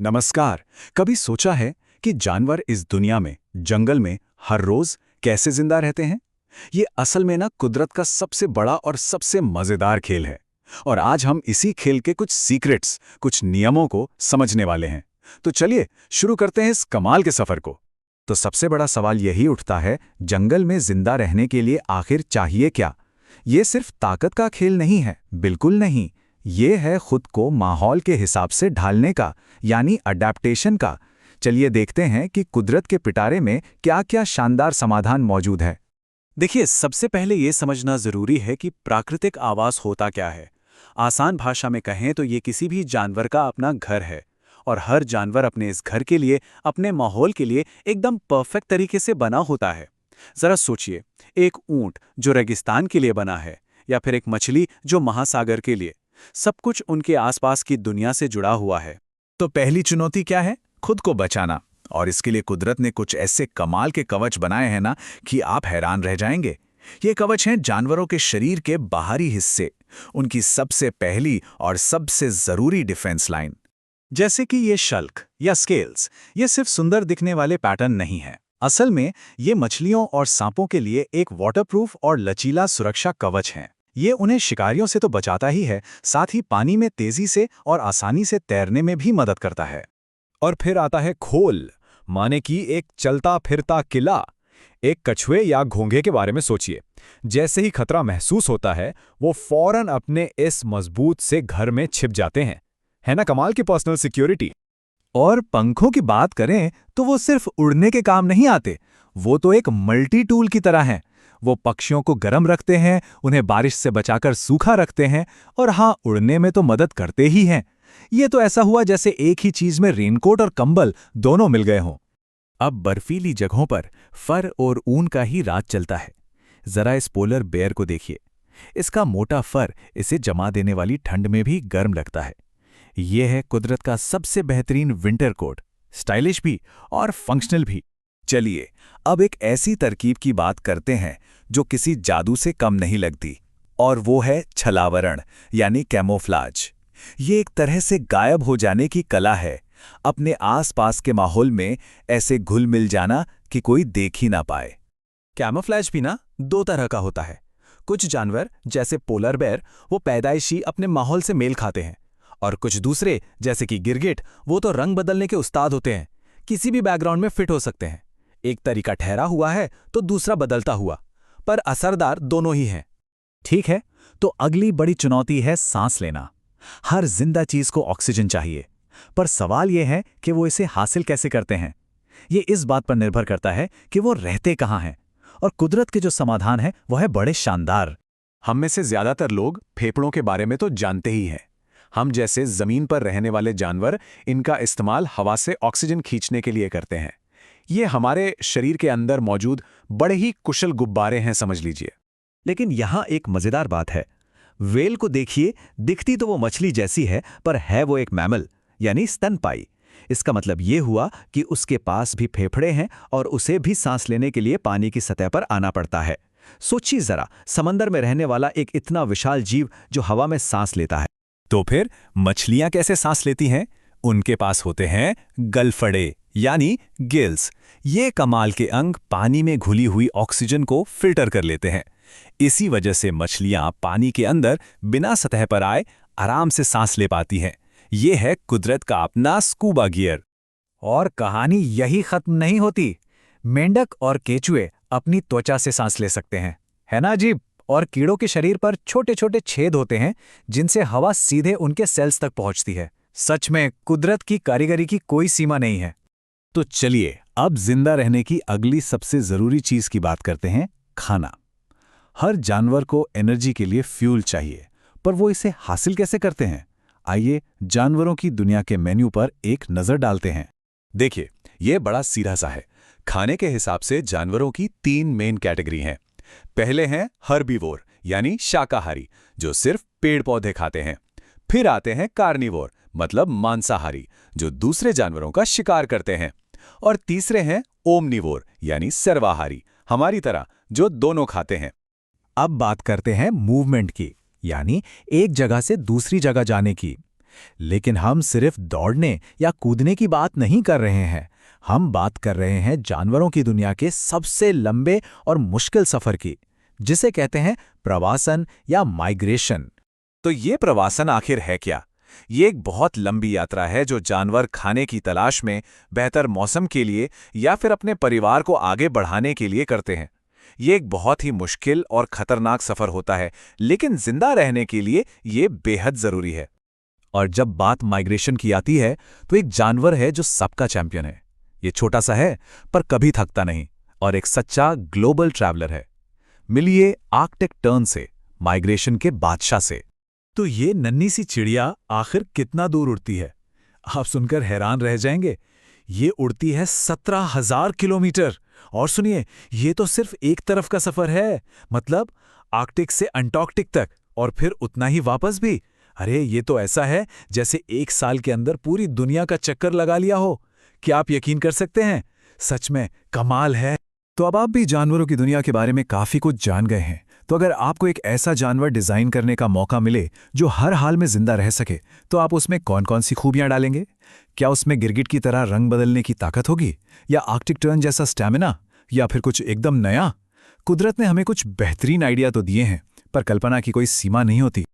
नमस्कार। कभी सोचा है कि जानवर इस दुनिया में, जंगल में हर रोज कैसे जिंदा रहते हैं? ये असल में कुदरत का सबसे बड़ा और सबसे मजेदार खेल है। और आज हम इसी खेल के कुछ सीक्रेट्स, कुछ नियमों को समझने वाले हैं। तो चलिए शुरू करते हैं इस कमाल के सफर को। तो सबसे बड़ा सवाल यही उठता है, जंगल में जिंदा रहने के लिए आखिर चाहिए क्या? ये सिर्फ ताकत का खेल नहीं है, बिल्कुल नहीं। ये है खुद को माहौल के हिसाब से ढालने का, यानी अडैप्टेशन का। चलिए देखते हैं कि कुदरत के पिटारे में क्या-क्या शानदार समाधान मौजूद है। देखिए, सबसे पहले ये समझना जरूरी है कि प्राकृतिक आवास होता क्या है। आसान भाषा में कहें तो ये किसी भी जानवर का अपना घर है। और हर जानवर अपने इस घर के लिए, अपने माहौल के लिए एकदम परफेक्ट तरीके से बना होता है। जरा सोचिए, एक ऊंट जो रेगिस्तान के लिए बना है, या फिर एक मछली जो महासागर के लिए। सब कुछ उनके आसपास की दुनिया से जुड़ा हुआ है। तो पहली चुनौती क्या है? खुद को बचाना। और इसके लिए कुदरत ने कुछ ऐसे कमाल के कवच बनाए हैं ना, कि आप हैरान रह जाएंगे। ये कवच हैं जानवरों के शरीर के बाहरी हिस्से, उनकी सबसे पहली और सबसे जरूरी डिफेंस लाइन। जैसे कि ये शल्क या स्केल्स, ये सिर्फ सुंदर दिखने वाले पैटर्न नहीं है। असल में ये मछलियों और सांपों के लिए एक वाटरप्रूफ और लचीला सुरक्षा कवच हैं। ये उन्हें शिकारियों से तो बचाता ही है, साथ ही पानी में तेजी से और आसानी से तैरने में भी मदद करता है। और फिर आता है खोल, माने कि एक चलता फिरता किला। एक कछुए या घोंघे के बारे में सोचिए। जैसे ही खतरा महसूस होता है, वो फौरन अपने इस मजबूत से घर में छिप जाते हैं। है ना कमाल की पर्सनल सिक्योरिटी। और पंखों की बात करें तो वो सिर्फ उड़ने के काम नहीं आते, वो तो एक मल्टी टूल की तरह हैं। वो पक्षियों को गर्म रखते हैं, उन्हें बारिश से बचाकर सूखा रखते हैं, और हाँ, उड़ने में तो मदद करते ही हैं। ये तो ऐसा हुआ जैसे एक ही चीज में रेनकोट और कंबल दोनों मिल गए हों। अब बर्फीली जगहों पर फर और ऊन का ही राज चलता है। जरा इस पोलर बेयर को देखिए। इसका मोटा फर इसे जमा देने वाली ठंड में भी गर्म लगता है। ये है कुदरत का सबसे बेहतरीन विंटर कोट, स्टाइलिश भी और फंक्शनल भी। चलिए अब एक ऐसी तरकीब की बात करते हैं जो किसी जादू से कम नहीं लगती, और वो है छलावरण, यानी कैमोफ्लाज। ये एक तरह से गायब हो जाने की कला है, अपने आसपास के माहौल में ऐसे घुल मिल जाना कि कोई देख ही ना पाए। कैमोफ्लाज भी दो तरह का होता है। कुछ जानवर जैसे पोलर बेयर, वो पैदाइशी अपने माहौल से मेल खाते हैं, और कुछ दूसरे जैसे कि गिरगिट, वो तो रंग बदलने के उस्ताद होते हैं, किसी भी बैकग्राउंड में फिट हो सकते हैं। एक तरीका ठहरा हुआ है तो दूसरा बदलता हुआ, पर असरदार दोनों ही हैं। ठीक है, तो अगली बड़ी चुनौती है सांस लेना। हर जिंदा चीज को ऑक्सीजन चाहिए, पर सवाल यह है कि वो इसे हासिल कैसे करते हैं। ये इस बात पर निर्भर करता है कि वो रहते कहाँ हैं, और कुदरत के जो समाधान है वो है बड़े शानदार। हम में से ज्यादातर लोग फेफड़ों के बारे में तो जानते ही हैं। हम जैसे जमीन पर रहने वाले जानवर इनका इस्तेमाल हवा से ऑक्सीजन खींचने के लिए करते हैं। ये हमारे शरीर के अंदर मौजूद बड़े ही कुशल गुब्बारे हैं, समझ लीजिए। लेकिन यहां एक मजेदार बात है। व्हेल को देखिए, दिखती तो वो मछली जैसी है, पर है वो एक मैमल, यानी स्तनपाई। इसका मतलब ये हुआ कि उसके पास भी फेफड़े हैं, और उसे भी सांस लेने के लिए पानी की सतह पर आना पड़ता है। सोचिए जरा, समंदर में रहने वाला एक इतना विशाल जीव जो हवा में सांस लेता है। तो फिर मछलियां कैसे सांस लेती हैं? उनके पास होते हैं गलफड़े, यानी गिल्स। ये कमाल के अंग पानी में घुली हुई ऑक्सीजन को फिल्टर कर लेते हैं। इसी वजह से मछलियां पानी के अंदर बिना सतह पर आए आराम से सांस ले पाती हैं। ये है कुदरत का अपना स्कूबा गियर। और कहानी यही खत्म नहीं होती। मेंढक और केचुए अपनी त्वचा से सांस ले सकते हैं, है ना अजीब? और कीड़ों के शरीर पर छोटे छोटे छेद होते हैं, जिनसे हवा सीधे उनके सेल्स तक पहुंचती है। सच में कुदरत की कारीगरी की कोई सीमा नहीं है। तो चलिए अब जिंदा रहने की अगली सबसे जरूरी चीज की बात करते हैं, खाना। हर जानवर को एनर्जी के लिए फ्यूल चाहिए, पर वो इसे हासिल कैसे करते हैं? आइए जानवरों की दुनिया के मेन्यू पर एक नजर डालते हैं। देखिए, ये बड़ा सीधा सा है। खाने के हिसाब से जानवरों की 3 मेन कैटेगरी हैं। पहले हैं हर्बीवोर, यानी शाकाहारी, जो सिर्फ पेड़ पौधे खाते हैं। फिर आते हैं कार्निवोर, मतलब मांसाहारी, जो दूसरे जानवरों का शिकार करते हैं। और तीसरे हैं ओमनिवोर, यानी सर्वाहारी, हमारी तरह, जो दोनों खाते हैं। अब बात करते हैं मूवमेंट की, यानी एक जगह से दूसरी जगह जाने की। लेकिन हम सिर्फ दौड़ने या कूदने की बात नहीं कर रहे हैं। हम बात कर रहे हैं जानवरों की दुनिया के सबसे लंबे और मुश्किल सफर की, जिसे कहते हैं प्रवासन या माइग्रेशन। तो ये प्रवासन आखिर है क्या? ये एक बहुत लंबी यात्रा है जो जानवर खाने की तलाश में, बेहतर मौसम के लिए या फिर अपने परिवार को आगे बढ़ाने के लिए करते हैं। ये एक बहुत ही मुश्किल और खतरनाक सफर होता है, लेकिन जिंदा रहने के लिए ये बेहद जरूरी है। और जब बात माइग्रेशन की आती है तो एक जानवर है जो सबका चैंपियन है। ये छोटा सा है पर कभी थकता नहीं और एक सच्चा ग्लोबल ट्रैवलर है। मिलिए आर्कटिक टर्न से, माइग्रेशन के बादशाह से। तो ये नन्ही सी चिड़िया आखिर कितना दूर उड़ती है? आप सुनकर हैरान रह जाएंगे। ये उड़ती है 17,000 किलोमीटर। और सुनिए, ये तो सिर्फ एक तरफ का सफर है, मतलब आर्कटिक से अंटार्कटिक तक, और फिर उतना ही वापस भी। अरे ये तो ऐसा है जैसे एक साल के अंदर पूरी दुनिया का चक्कर लगा लिया हो। क्या आप यकीन कर सकते हैं? सच में कमाल है। तो अब आप भी जानवरों की दुनिया के बारे में काफी कुछ जान गए हैं। तो अगर आपको एक ऐसा जानवर डिजाइन करने का मौका मिले जो हर हाल में जिंदा रह सके, तो आप उसमें कौन कौन सी खूबियां डालेंगे? क्या उसमें गिरगिट की तरह रंग बदलने की ताकत होगी, या आर्कटिक टर्न जैसा स्टैमिना, या फिर कुछ एकदम नया? कुदरत ने हमें कुछ बेहतरीन आइडिया तो दिए हैं, पर कल्पना की कोई सीमा नहीं होती।